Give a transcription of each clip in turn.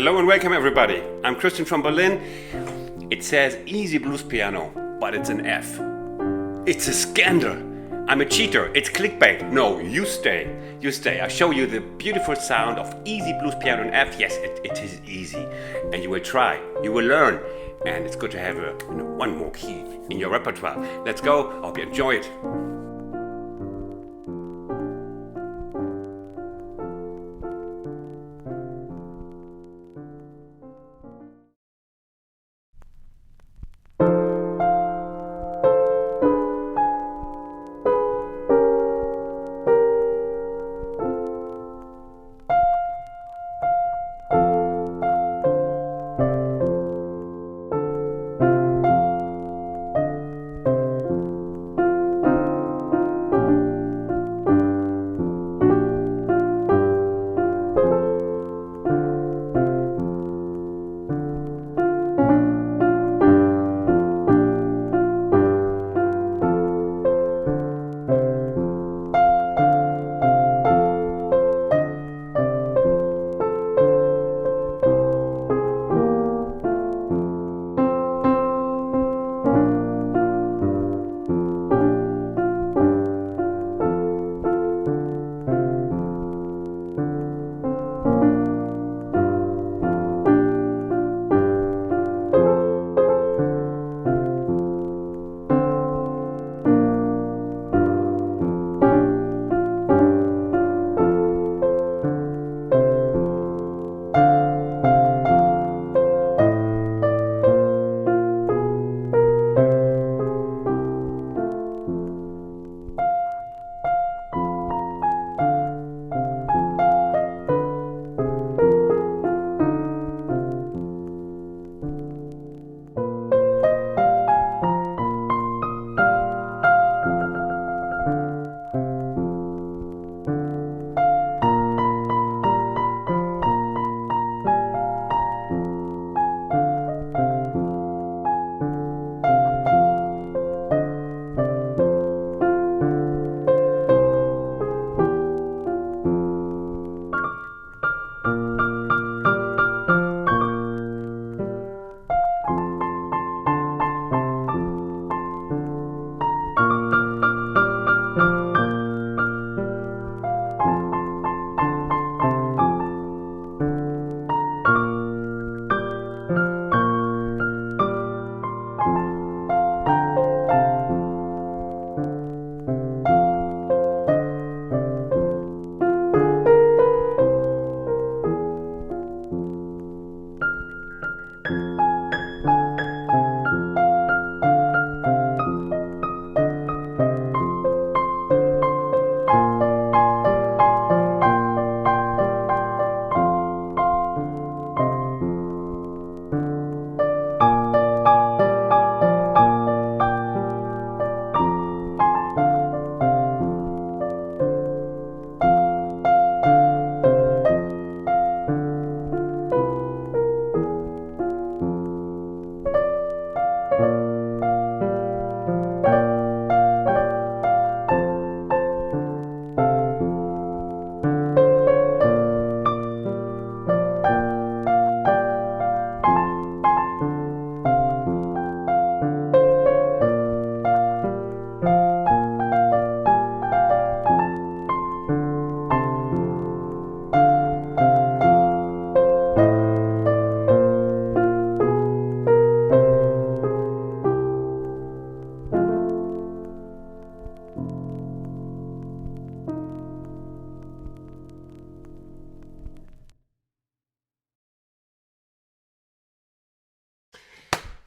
Hello and welcome everybody. I'm Christian from Berlin. It says easy blues piano, but it's an F. It's a scandal. I'm a cheater. It's clickbait. No, you stay. You stay. I show you the beautiful sound of easy blues piano in F. Yes, it is easy. And you will try. You will learn. And it's good to have one more key in your repertoire. Let's go. I hope you enjoy it.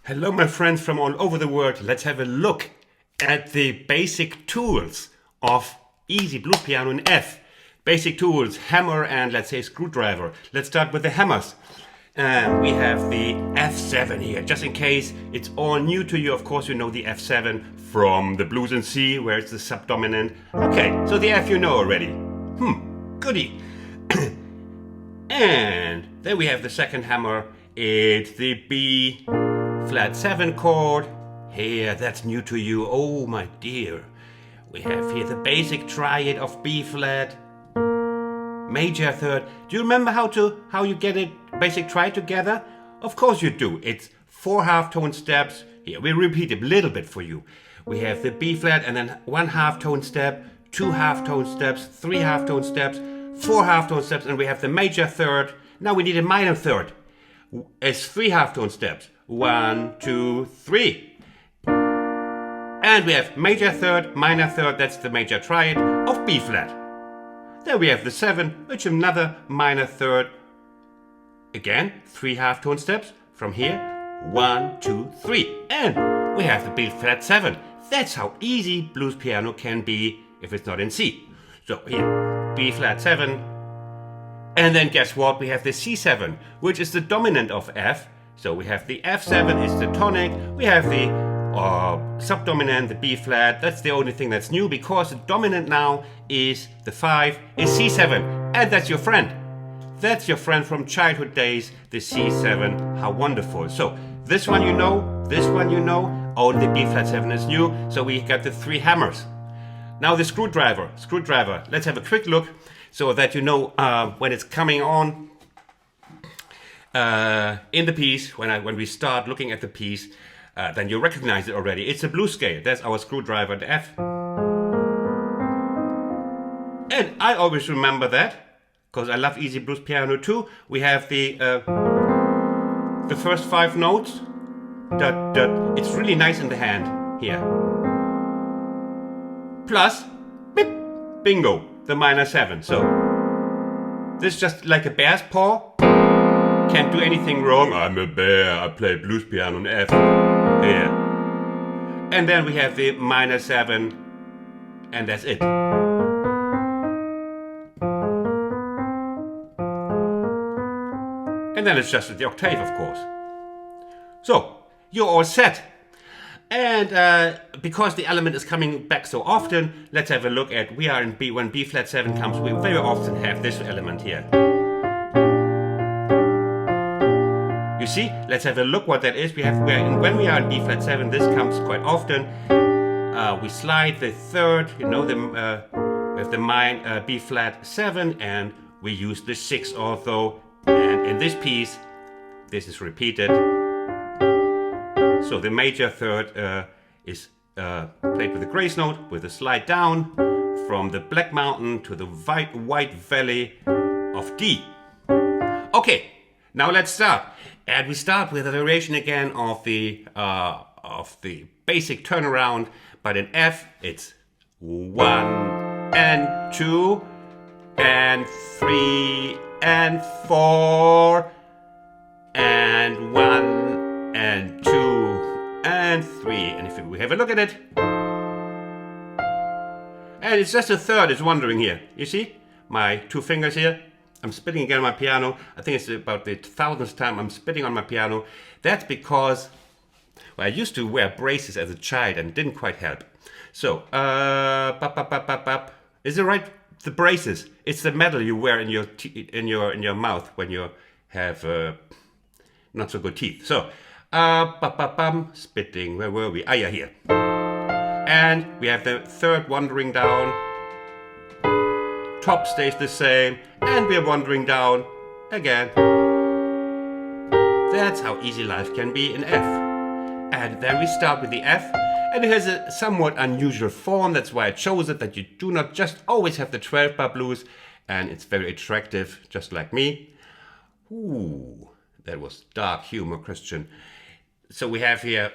Hello my friends from all over the world. Let's have a look at the basic tools of easy blues piano in F. Basic tools, hammer and let's say screwdriver. Let's start with the hammers. We have the F7 here, just in case it's all new to you. Of course you know the F7 from the blues in C, where it's the subdominant. Okay, so the F you know already. Goody. And then we have the second hammer. It's the B flat 7 chord. Here, that's new to you. Oh my dear. We have here the basic triad of B flat, major third. Do you remember how you get it basic triad together? Of course you do. It's 4 half-tone steps. Here, we repeat it a little bit for you. We have the B flat and then 1 half-tone step, 2 half-tone steps, 3 half-tone steps, 4 half-tone steps, and we have the major third. Now we need a minor third. It's 3 half-tone steps. 1, 2, 3. And we have major third, minor third, that's the major triad of B flat. Then we have the 7, which is another minor third. Again, 3 half-tone steps from here. 1, 2, 3. And we have the B flat 7. That's how easy blues piano can be if it's not in C. So here, B flat 7. And then guess what? We have the C7, which is the dominant of F. So we have the F7 is the tonic. We have the subdominant, the B flat. That's the only thing that's new, because the dominant now is the 5, is C7. And that's your friend. That's your friend from childhood days, the C7. How wonderful. So this one you know, this one you know. Only the B flat 7 is new. So we got the 3 hammers. Now the screwdriver. Let's have a quick look so that you know when it's coming on in the piece. When we start looking at the piece, then you recognize it already. It's a blues scale. That's our screwdriver, the F. And I always remember that, because I love easy blues piano too. We have the first 5 notes. Dot, dot. It's really nice in the hand here. Plus, beep, bingo, the minor 7. So this is just like a bear's paw. Can't do anything wrong. I'm a bear. I play blues piano on F. Here. And then we have the minor 7, and that's it. And then it's just the octave, of course. So, you're all set. And because the element is coming back so often, let's have a look at, we are in B, when B flat 7 comes, we very often have this element here. You see, let's have a look what that is. When we are in B flat 7, this comes quite often. We slide the third, you know, with the B flat 7, and we use the 6 also. And in this piece, this is repeated. So the major third is played with the grace note, with a slide down from the Black Mountain to the White Valley of D. Okay, now let's start. And we start with a variation again of the basic turnaround, but in F it's 1 and 2 and 3 and 4 and 1 and 2 and 3. And if we have a look at it, and it's just a third is wandering here. You see my 2 fingers here? I'm spitting again on my piano. I think it's about the 1000th time I'm spitting on my piano. That's because, well, I used to wear braces as a child and it didn't quite help. So, is it right? The braces. It's the metal you wear in your mouth when you have not so good teeth. So, spitting. Where were we? Ah, yeah, here. And we have the third wandering down. Top stays the same, and we're wandering down again. That's how easy life can be in F. And then we start with the F, and it has a somewhat unusual form. That's why I chose it, that you do not just always have the 12-bar blues, and it's very attractive, just like me. Ooh, that was dark humor, Christian. So we have here,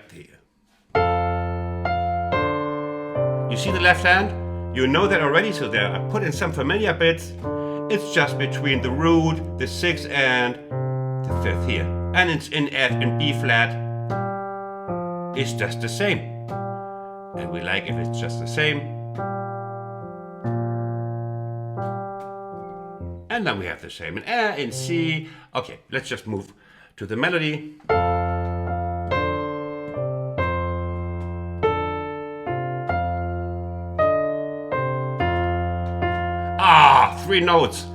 you see the left hand? You know that already, so there I put in some familiar bits. It's just between the root, the 6th, and the 5th here. And it's in F and B flat. It's just the same. And we like if it's just the same. And then we have the same in A, in C. Okay, let's just move to the melody. Three notes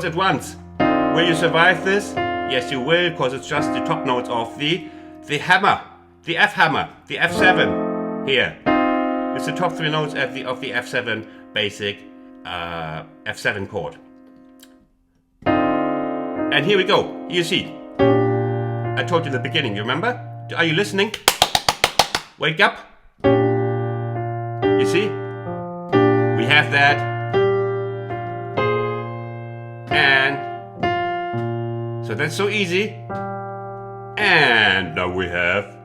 at once. Will you survive this? Yes, you will, because it's just the top notes of the hammer, the F hammer, the F7 here. It's the top 3 notes of the F7 basic F7 chord. And here we go. You see. I told you in the beginning, you remember? Are you listening? Wake up. You see? We have that. And so that's so easy. And now we have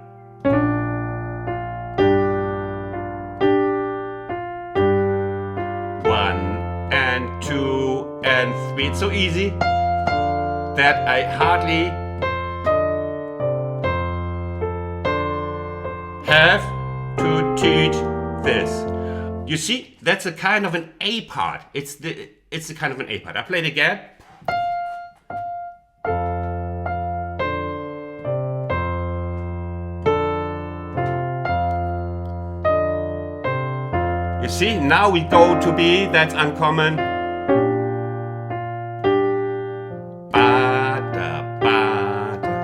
one and two and three. It's so easy that I hardly have to teach this. You see, that's a kind of an A part. It's the kind of an A part. I play it again. You see, now we go to B, that's uncommon.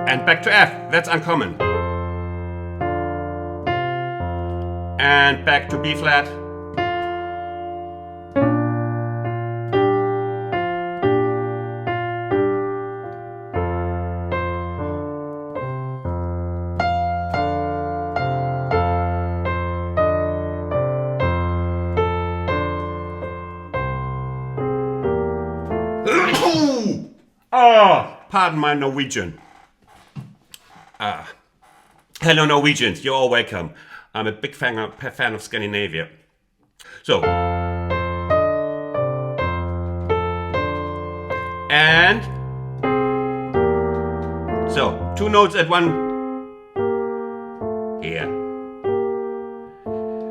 And back to F, that's uncommon. And back to B flat. Pardon my Norwegian. Hello Norwegians, you're all welcome. I'm a big fan of Scandinavia. So, and so 2 notes at one here.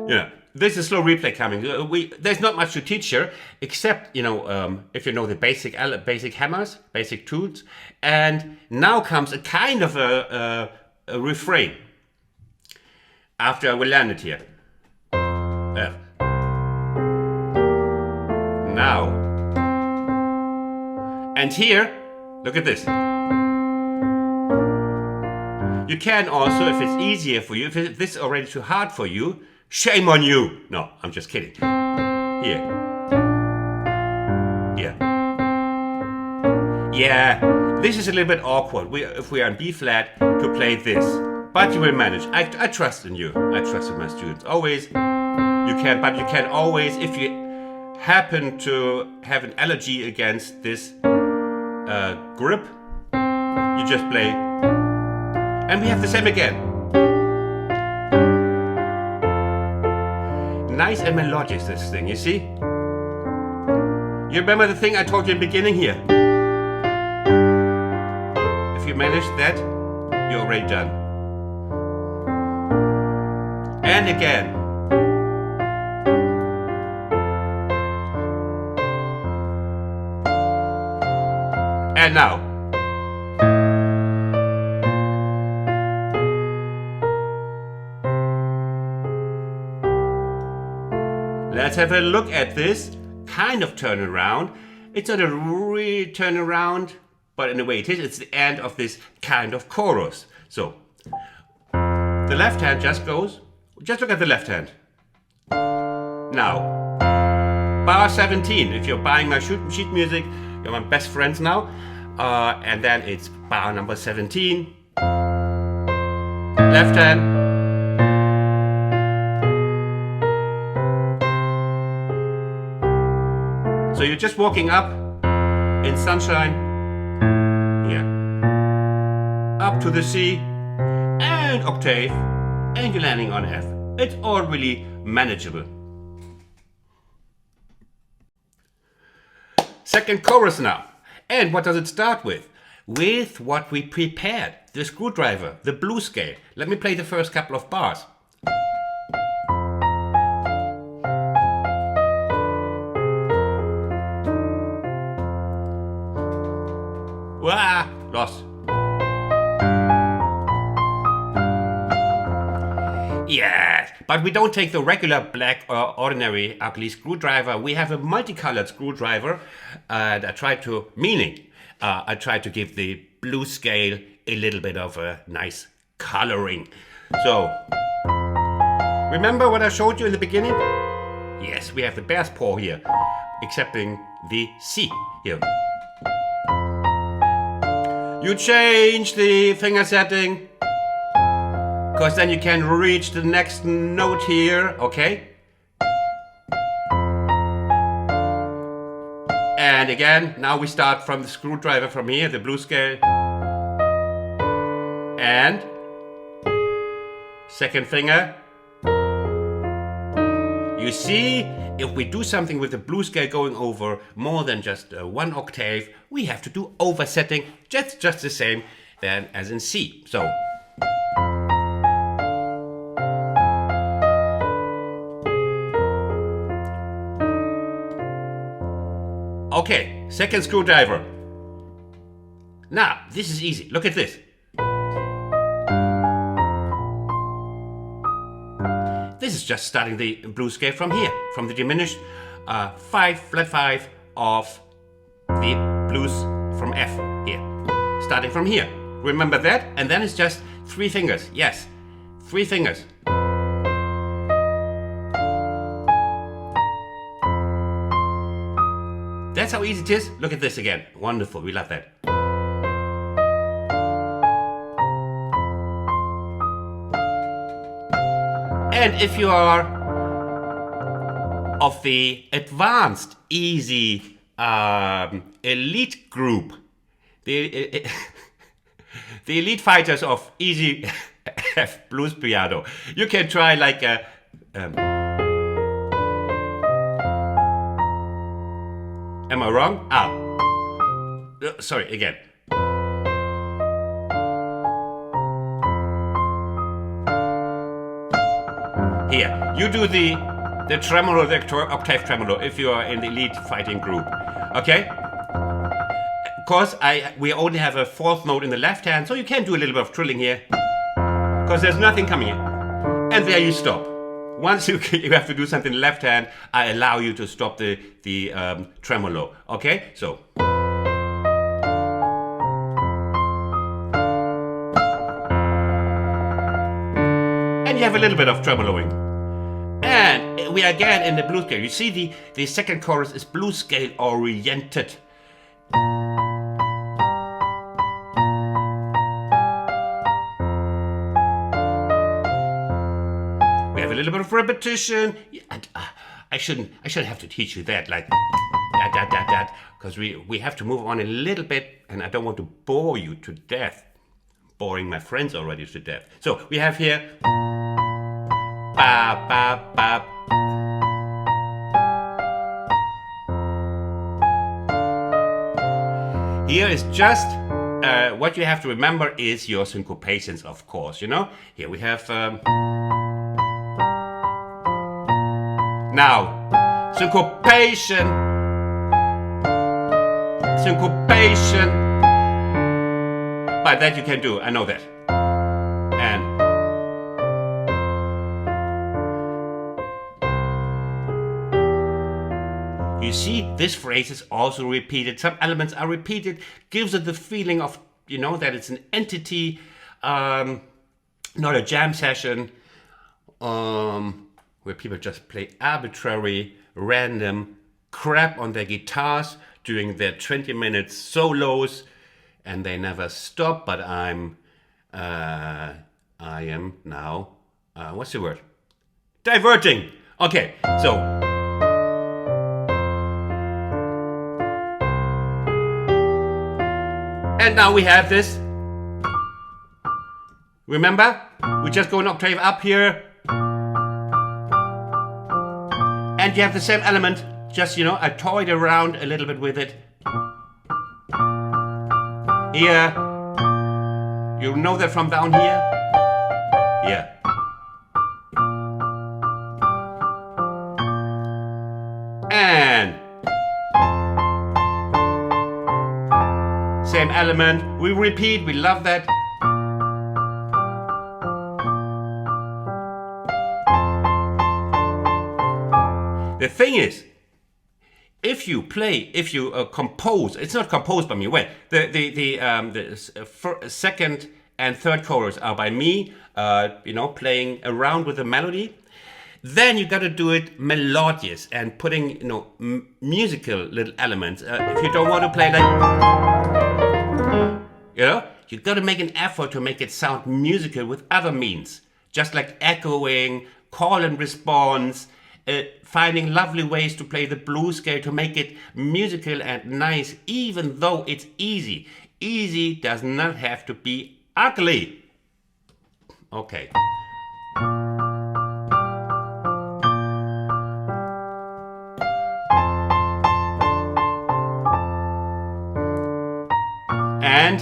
Yeah, this is slow replay coming. There's not much to teach here, except if you know the basic hammers, basic tools, and now comes a kind of a refrain. After we land it here. F. Now. And here, look at this. You can also, if it's easier for you, if this is already too hard for you, shame on you. No, I'm just kidding. Here. Here. Yeah, this is a little bit awkward. If we are in B flat, to play this. But you will manage. I trust in you. I trust in my students. Always, you can always, if you happen to have an allergy against this grip, you just play. And we have the same again. Nice and melodic, this thing, you see? You remember the thing I told you in the beginning here? If you manage that, you're already done. And again. And now. Let's have a look at this kind of turnaround. It's not a real turnaround, but in a way it is. It's the end of this kind of chorus. So, the left hand just goes. Just look at the left hand. Now, bar 17. If you're buying my sheet music, you're my best friends now. And then it's bar number 17. Left hand. So you're just walking up in sunshine. Here. Up to the C and octave. And you're landing on F. It's all really manageable. Second chorus now. And what does it start with? With what we prepared. The screwdriver, the blues scale. Let me play the first couple of bars. Wah! Lost. Yes, but we don't take the regular black or ordinary ugly screwdriver. We have a multicolored screwdriver, and I try to give the blue scale a little bit of a nice coloring. So, remember what I showed you in the beginning? Yes, we have the bear's paw here, excepting the C here. You change the finger setting, because then you can reach the next note here, okay? And again, now we start from the screwdriver from here, the blues scale. And second finger. You see, if we do something with the blues scale going over more than just one octave, we have to do oversetting just the same then as in C. So. Okay, second screwdriver. Now, this is easy. Look at this. This is just starting the blues scale from here, from the diminished 5, flat 5 of the blues from F here. Starting from here. Remember that? And then it's just 3 fingers. Yes, 3 fingers. That's how easy it is. Look at this again. Wonderful. We love that. And if you are of the advanced, easy, elite group, the elite fighters of easy F blues piano, you can try like a... am I wrong? Sorry, again. Here, you do the tremolo, the octave tremolo, if you are in the elite fighting group, okay? Of course, we only have a 4th note in the left hand, so you can do a little bit of trilling here, because there's nothing coming in. And there you stop. Once you have to do something in the left hand, I allow you to stop the tremolo, okay? So. And you have a little bit of tremoloing. And we are again in the blues scale. You see the second chorus is blues scale oriented. We have a little bit of repetition. I shouldn't have to teach you that, like that, because we have to move on a little bit, and I don't want to bore you to death. Boring my friends already to death. So we have here ba ba ba. Here is just what you have to remember is your syncopations, of course. You know, here we have now syncopation, syncopation. But that you can do. I know that. And you see, this phrase is also repeated. Some elements are repeated. Gives it the feeling of, you know, that it's an entity, not a jam session, where people just play arbitrary, random crap on their guitars during their 20 minutes solos, and they never stop. But I am now, what's the word? Diverting. Okay, so. And now we have this. Remember? We just go an octave up here. And you have the same element. Just, you know, I toyed around a little bit with it. Here. You know that from down here? Yeah. And same element. We repeat. We love that. The thing is, if you compose, it's not composed by me. Well, the second and third chorus are by me, you know, playing around with the melody. Then you got to do it melodious and putting, you know, musical little elements. If you don't want to play like, You know, you got to make an effort to make it sound musical with other means, just like echoing, call and response, finding lovely ways to play the blues scale to make it musical and nice, even though it's easy. Easy does not have to be ugly. Okay. And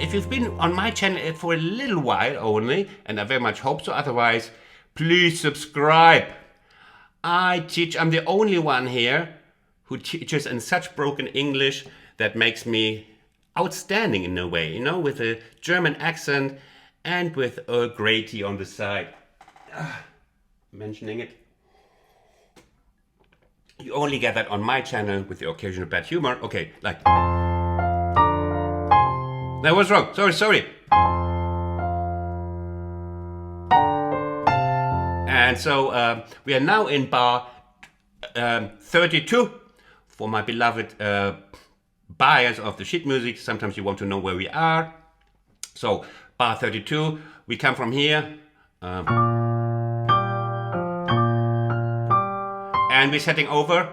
if you've been on my channel for a little while only, and I very much hope so, otherwise, please subscribe. I'm the only one here who teaches in such broken English that makes me outstanding in a way, you know, with a German accent and with Earl Grey tea on the side. Mentioning it. You only get that on my channel with the occasional bad humor. Okay, like... That was wrong. Sorry. And so we are now in bar 32 for my beloved buyers of the sheet music. Sometimes you want to know where we are. So bar 32, we come from here. And we're setting over.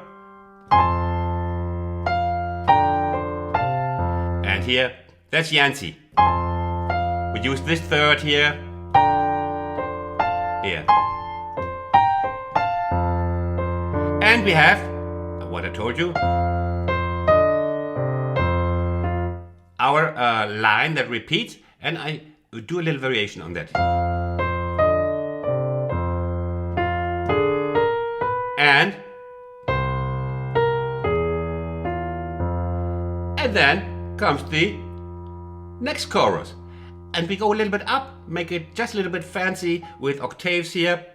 And here, that's Yancey. We use this third here. Here. And we have, what I told you, our line that repeats, and I do a little variation on that. And then comes the next chorus. And we go a little bit up, make it just a little bit fancy with octaves here.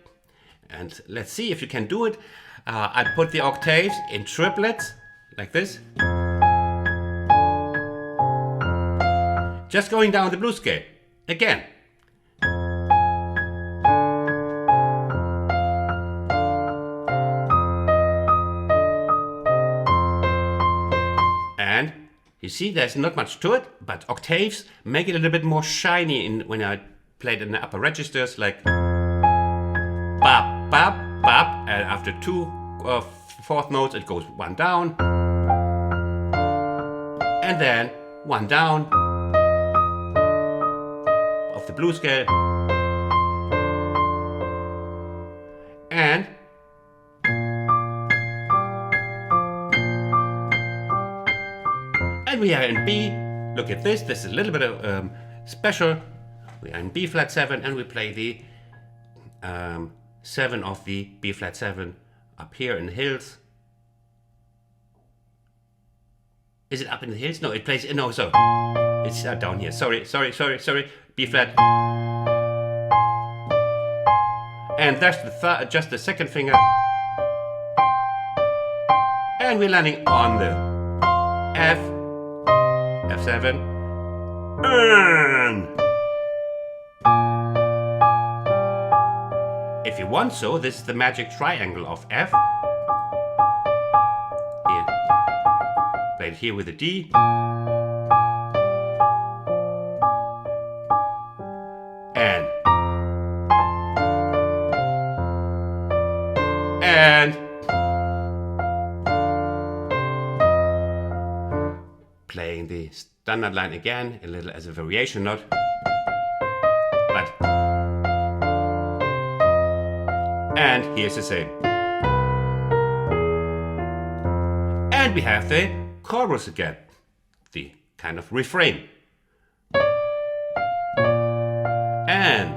And let's see if you can do it. I put the octaves in triplets, like this. Just going down the blues scale, again. And you see, there's not much to it, but octaves make it a little bit more shiny when I play it in the upper registers, like bop, bop, bop, and after two fourth notes it goes one down, and then one down of the blues scale, and we are in B. Look at this. This is a little bit of special. We are in B flat 7 and we play the 7 of the B flat 7 up here in the hills. Is it up in the hills? No, it plays. No, so it's down here. Sorry. B flat. And that's the just the second finger. And we're landing on the F. F7, and if you want so, this is the magic triangle of F. Here, played here with a D, and playing the standard line again, a little as a variation note, but, and here's the same. And we have the chorus again, the kind of refrain. And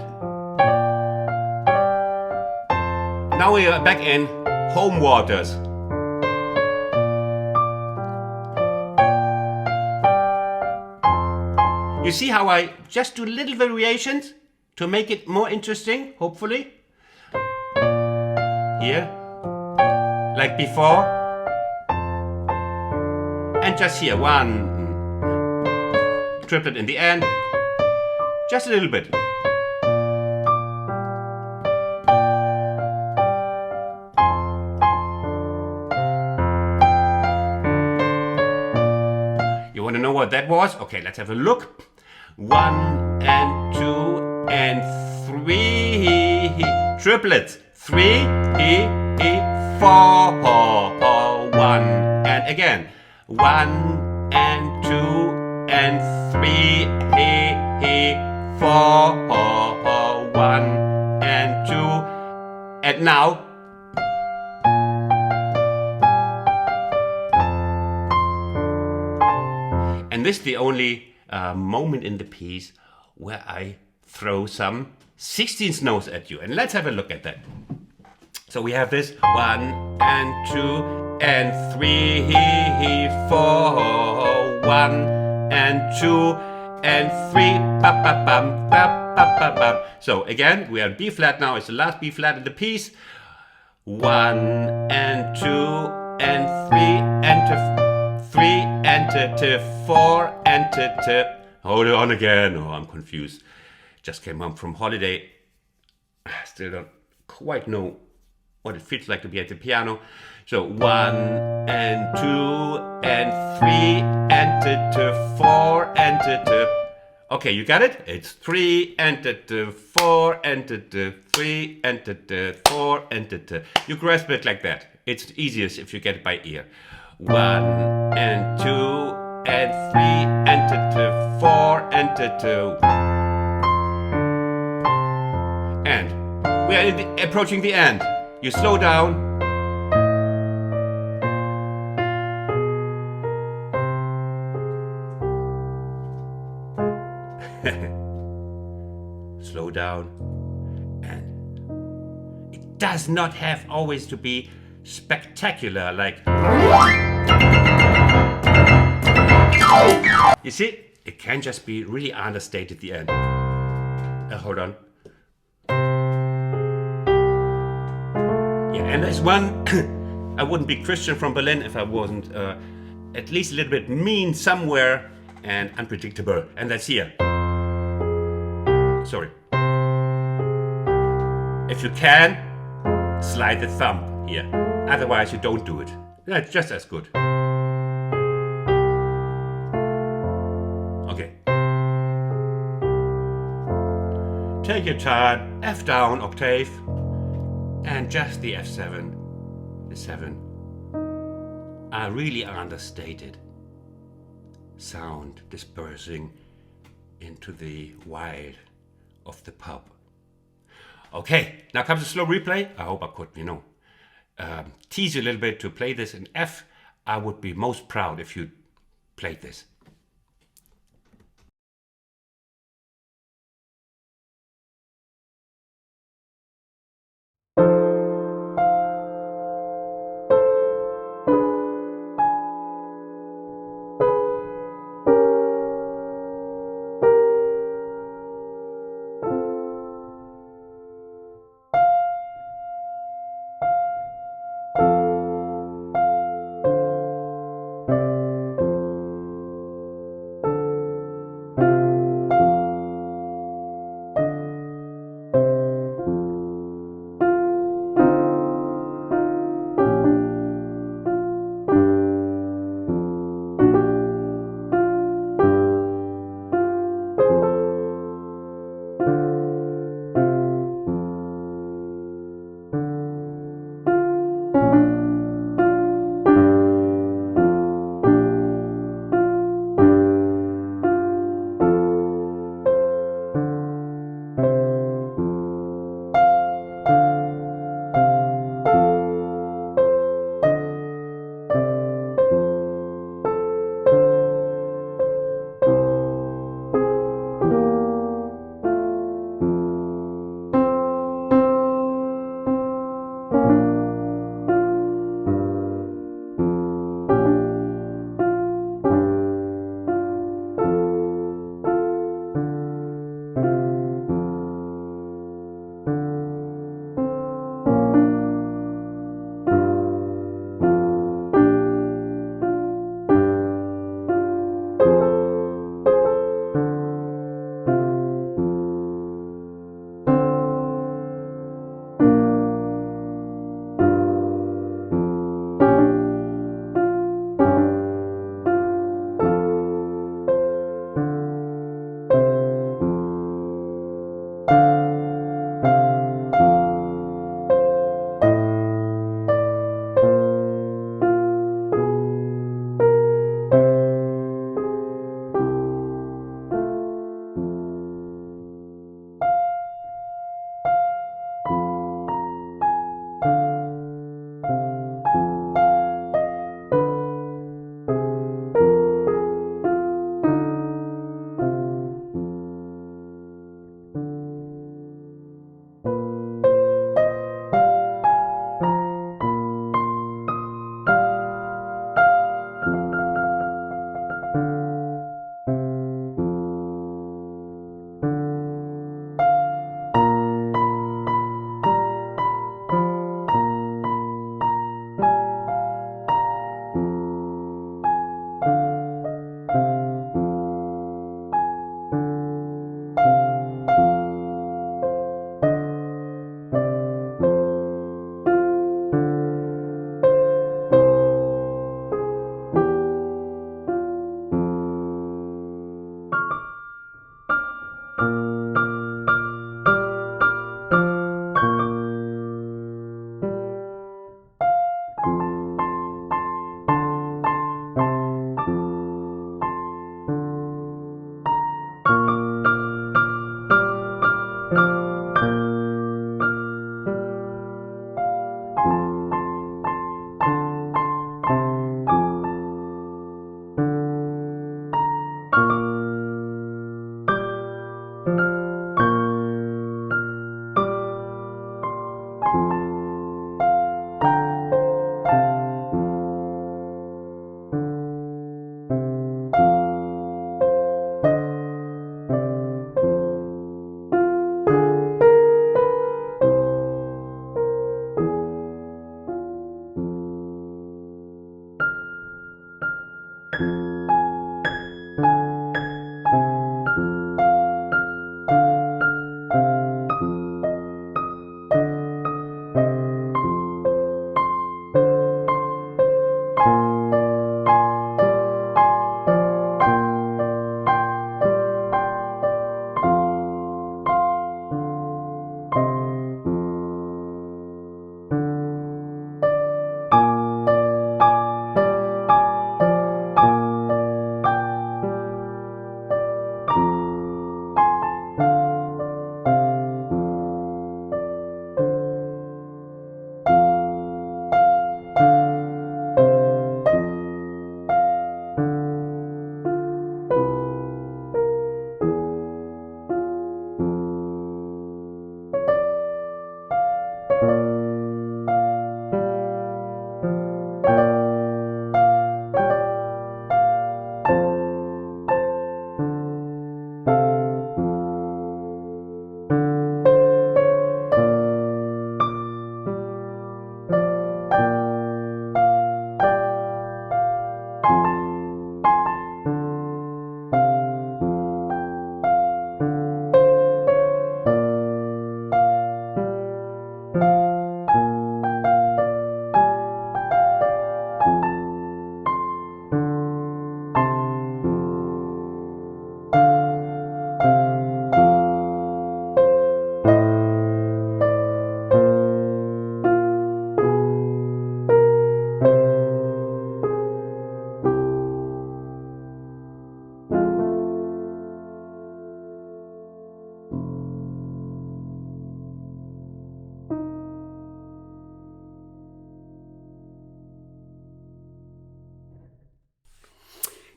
now we are back in home waters. You see how I just do little variations to make it more interesting, hopefully. Here, like before. And just here, one triplet in the end. Just a little bit. what that was? Okay, let's have a look. 1 and 2 and 3 triplets. 3 4 1 and again 1 and 2 and 3 4 1 and 2 and now and this is the only moment in the piece where I throw some 16th notes at you, and let's have a look at that. So we have this 1 and 2 and 3 4 1 and 2 and 3 ba ba bum ba ba ba bum. So again we are in B flat now. It's the last B flat in the piece. 1 and 2 and 3 and 3 and 4 and hold on again. Oh, I'm confused. Just came home from holiday. Still don't quite know what it feels like to be at the piano. So 1 and 2 and 3 and 4 and okay, you got it? It's 3 and 4 and 3 and 4 and you grasp it like that. It's easiest if you get it by ear. 1 and 2 and 3 and 4 and 2. And we are approaching the end. You slow down. Slow down. And it does not have always to be spectacular like. You see, it can just be really understated at the end. Hold on. Yeah, and there's one. I wouldn't be Christian from Berlin if I wasn't at least a little bit mean somewhere and unpredictable. And that's here. Sorry. If you can, slide the thumb here. Otherwise, you don't do it. That's just as good. Okay. Take your time, F down octave, and just the F7, the 7, are really understated. Sound dispersing into the wild of the pub. Okay, now comes a slow replay. I hope I could, tease you a little bit to play this in F. I would be most proud if you played this.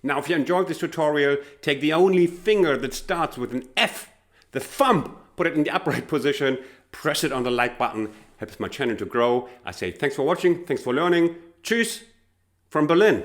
Now, if you enjoyed this tutorial, take the only finger that starts with an F, the thumb, put it in the upright position, press it on the like button, helps my channel to grow. I say thanks for watching, thanks for learning. Tschüss from Berlin.